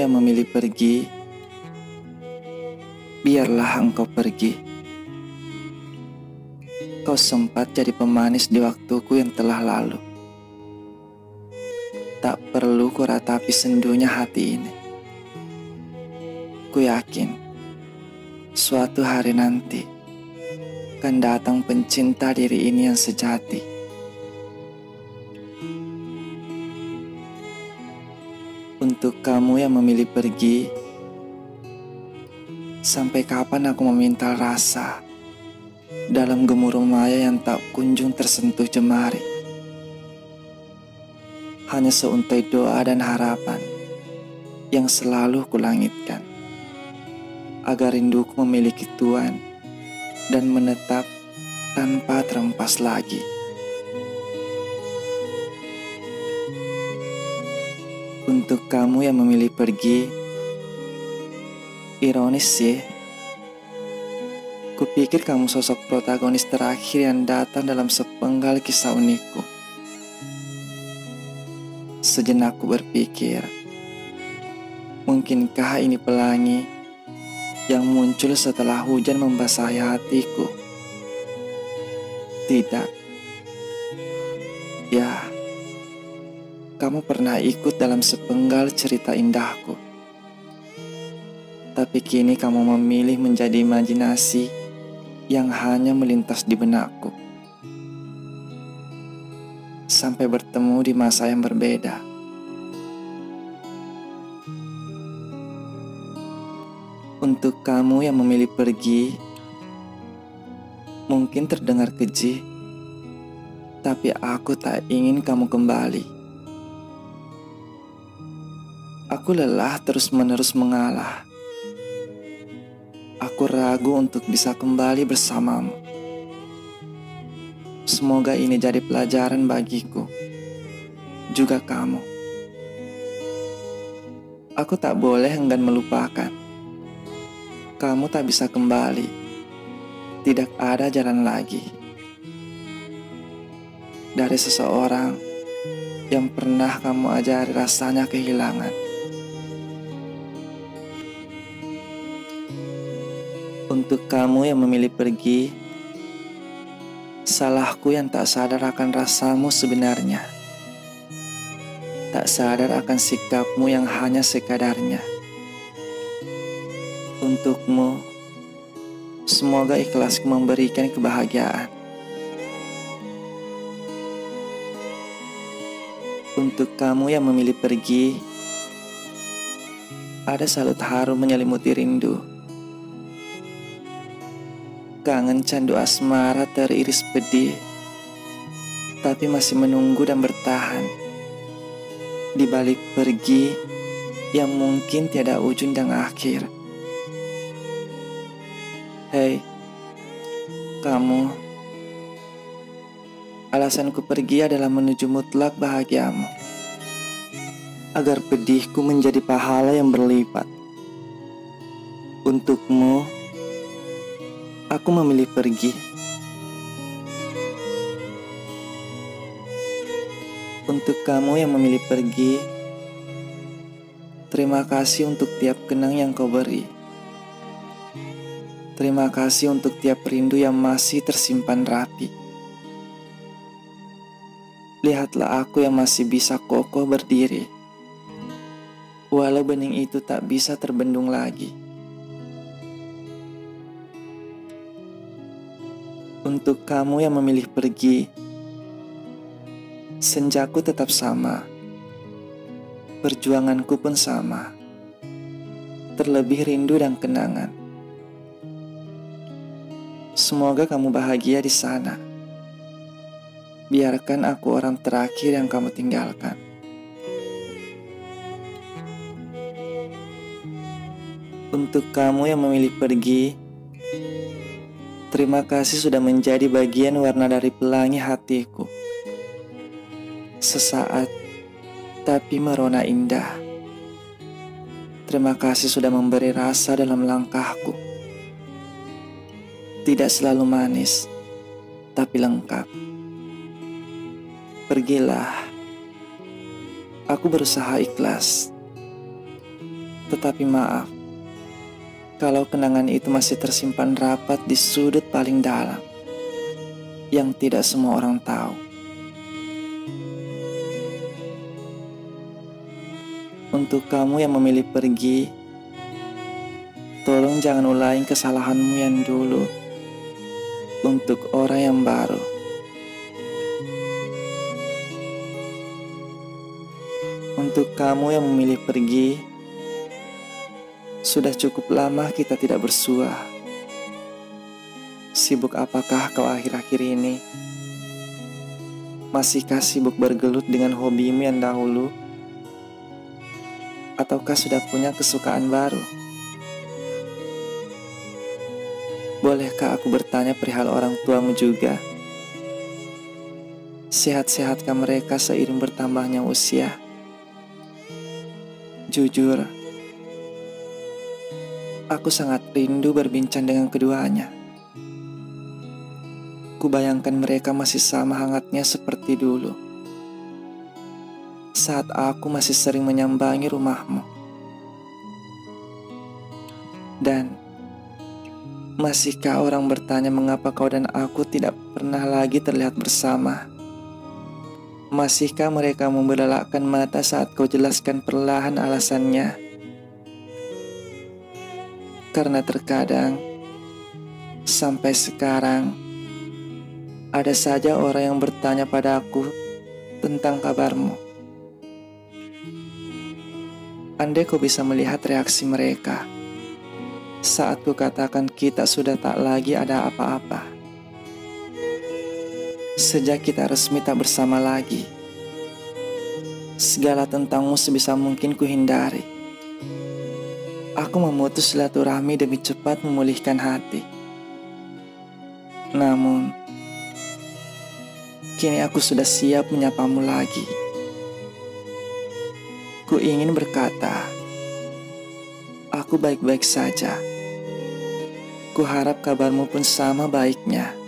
yang memilih pergi, biarlah engkau pergi. Kau sempat jadi pemanis di waktuku yang telah lalu. Tak perlu ku ratapi sendunya hati ini. Ku yakin suatu hari nanti akan datang pencinta diri ini yang sejati. Untuk kamu yang memilih pergi, sampai kapan aku memintal rasa dalam gemuruh maya yang tak kunjung tersentuh jemari. Hanya seuntai doa dan harapan yang selalu kulangitkan, agar rinduku memiliki tuan dan menetap tanpa terempas lagi. Untuk kamu yang memilih pergi, ironis sih, kupikir kamu sosok protagonis terakhir yang datang dalam sepenggal kisah unikku. Sejenak ku berpikir, mungkinkah ini pelangi yang muncul setelah hujan membasahi hatiku? Tidak. Ya, kamu pernah ikut dalam sepenggal cerita indahku. Tapi kini kamu memilih menjadi imajinasi yang hanya melintas di benakku. Sampai bertemu di masa yang berbeda. Untuk kamu yang memilih pergi, mungkin terdengar keji, tapi aku tak ingin kamu kembali. Aku lelah terus-menerus mengalah. Aku ragu untuk bisa kembali bersamamu. Semoga ini jadi pelajaran bagiku, juga kamu. Aku tak boleh enggan melupakan. Kamu tak bisa kembali. Tidak ada jalan lagi. Dari seseorang yang pernah kamu ajari rasanya kehilangan. Untuk kamu yang memilih pergi, salahku yang tak sadar akan rasamu sebenarnya. Tak sadar akan sikapmu yang hanya sekadarnya. Untukmu, semoga ikhlasku memberikan kebahagiaan. Untuk kamu yang memilih pergi, ada salut harum menyelimuti rindu. Kangen candu asmara teriris pedih, tapi masih menunggu dan bertahan di balik pergi yang mungkin tiada ujung dan akhir. Hei, kamu, alasanku pergi adalah menuju mutlak bahagiamu, agar pedihku menjadi pahala yang berlipat. Untukmu, aku memilih pergi. Untuk kamu yang memilih pergi, terima kasih untuk tiap kenang yang kau beri. Terima kasih untuk tiap rindu yang masih tersimpan rapi. Lihatlah aku yang masih bisa kokoh berdiri, walau bening itu tak bisa terbendung lagi. Untuk kamu yang memilih pergi, senjaku tetap sama, perjuanganku pun sama, terlebih rindu dan kenangan. Semoga kamu bahagia di sana. Biarkan aku orang terakhir yang kamu tinggalkan. Untuk kamu yang memilih pergi, terima kasih sudah menjadi bagian warna dari pelangi hatiku. Sesaat, tapi merona indah. Terima kasih sudah memberi rasa dalam langkahku. Tidak selalu manis, tapi lengkap. Pergilah. Aku berusaha ikhlas. Tetapi maaf, kalau kenangan itu masih tersimpan rapat di sudut paling dalam, yang tidak semua orang tahu. Untuk kamu yang memilih pergi, tolong jangan ulangi kesalahanmu yang dulu untuk orang yang baru. Untuk kamu yang memilih pergi, sudah cukup lama kita tidak bersua. Sibuk apakah kau akhir-akhir ini? Masihkah sibuk bergelut dengan hobimu yang dahulu? Ataukah sudah punya kesukaan baru? Bolehkah aku bertanya perihal orang tuamu juga? Sehat-sehatkah mereka seiring bertambahnya usia? Jujur, aku sangat rindu berbincang dengan keduanya. Kubayangkan mereka masih sama hangatnya seperti dulu, saat aku masih sering menyambangi rumahmu. Dan masihkah orang bertanya mengapa kau dan aku tidak pernah lagi terlihat bersama? Masihkah mereka membelalakan mata saat kau jelaskan perlahan alasannya? Karena terkadang, sampai sekarang, ada saja orang yang bertanya padaku tentang kabarmu. Andai kau bisa melihat reaksi mereka saat ku katakan kita sudah tak lagi ada apa-apa. Sejak kita resmi tak bersama lagi, segala tentangmu sebisa mungkin ku hindari. Aku memutus silaturahmi demi cepat memulihkan hati. Namun, kini aku sudah siap menyapamu lagi. Ku ingin berkata, aku baik-baik saja. Ku harap kabarmu pun sama baiknya.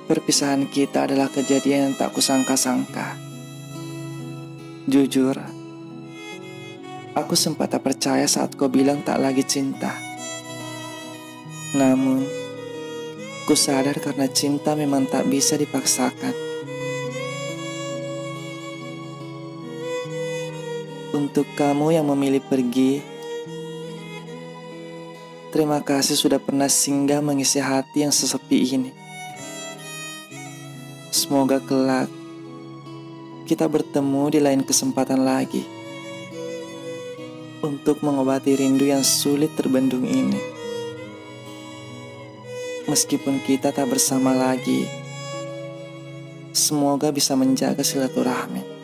Perpisahan kita adalah kejadian yang tak kusangka-sangka. Jujur, aku sempat tak percaya saat kau bilang tak lagi cinta. Namun, ku sadar karena cinta memang tak bisa dipaksakan. Untuk kamu yang memilih pergi, terima kasih sudah pernah singgah mengisi hati yang sesepi ini. Semoga kelak kita bertemu di lain kesempatan lagi untuk mengobati rindu yang sulit terbendung ini. Meskipun kita tak bersama lagi, semoga bisa menjaga silaturahmi.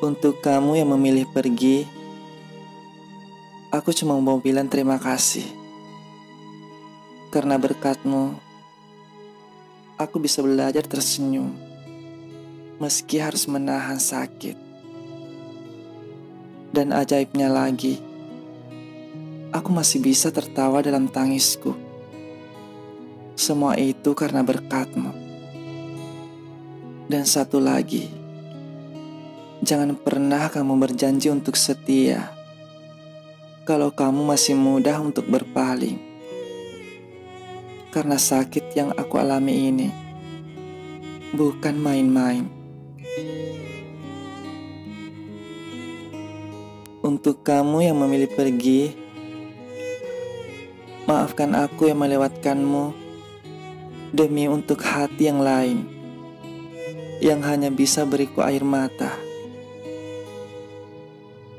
Untuk kamu yang memilih pergi, aku cuma mau bilang terima kasih. Karena berkatmu, aku bisa belajar tersenyum, meski harus menahan sakit. Dan ajaibnya lagi, aku masih bisa tertawa dalam tangisku. Semua itu karena berkatmu. Dan satu lagi, jangan pernah kamu berjanji untuk setia kalau kamu masih mudah untuk berpaling. Karena sakit yang aku alami ini bukan main-main. Untuk kamu yang memilih pergi, maafkan aku yang melewatkanmu demi untuk hati yang lain yang hanya bisa beriku air mata.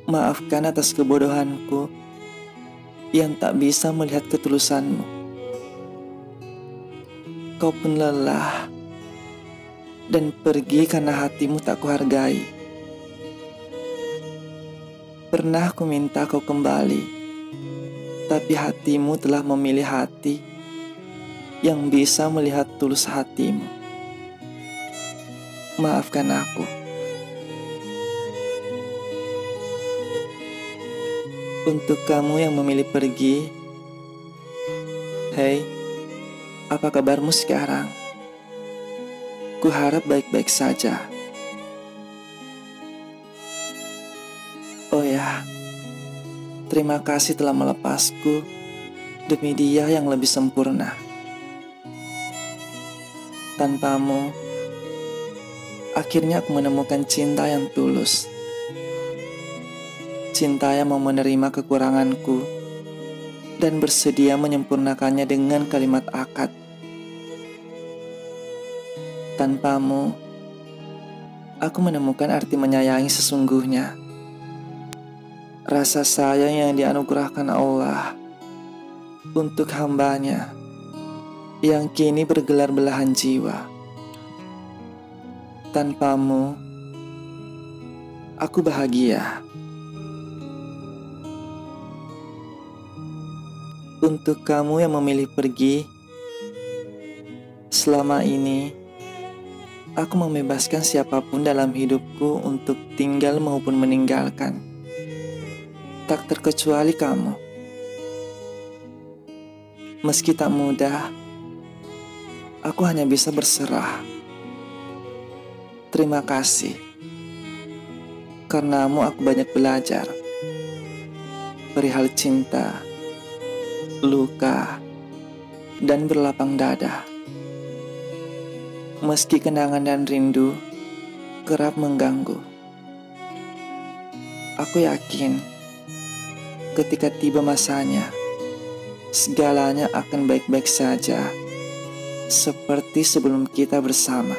Maafkan atas kebodohanku yang tak bisa melihat ketulusanmu. Kau pun lelah dan pergi karena hatimu tak kuhargai. Pernah ku minta kau kembali, tapi hatimu telah memilih hati yang bisa melihat tulus hatimu. Maafkan aku. Untuk kamu yang memilih pergi, hei, apa kabarmu sekarang? Kuharap baik-baik saja. Oh ya, terima kasih telah melepasku demi dia yang lebih sempurna. Tanpamu, akhirnya aku menemukan cinta yang tulus. Cinta yang mau menerima kekuranganku dan bersedia menyempurnakannya dengan kalimat akad. Tanpamu, aku menemukan arti menyayangi sesungguhnya. Rasa sayang yang dianugerahkan Allah untuk hambanya yang kini bergelar belahan jiwa. Tanpamu, aku bahagia. Untuk kamu yang memilih pergi, selama ini aku membebaskan siapapun dalam hidupku untuk tinggal maupun meninggalkan. Tak terkecuali kamu. Meski tak mudah, aku hanya bisa berserah. Terima kasih. Karenamu aku banyak belajar perihal cinta, luka, dan berlapang dada. Meski kenangan dan rindu kerap mengganggu, aku yakin ketika tiba masanya, segalanya akan baik-baik saja, seperti sebelum kita bersama.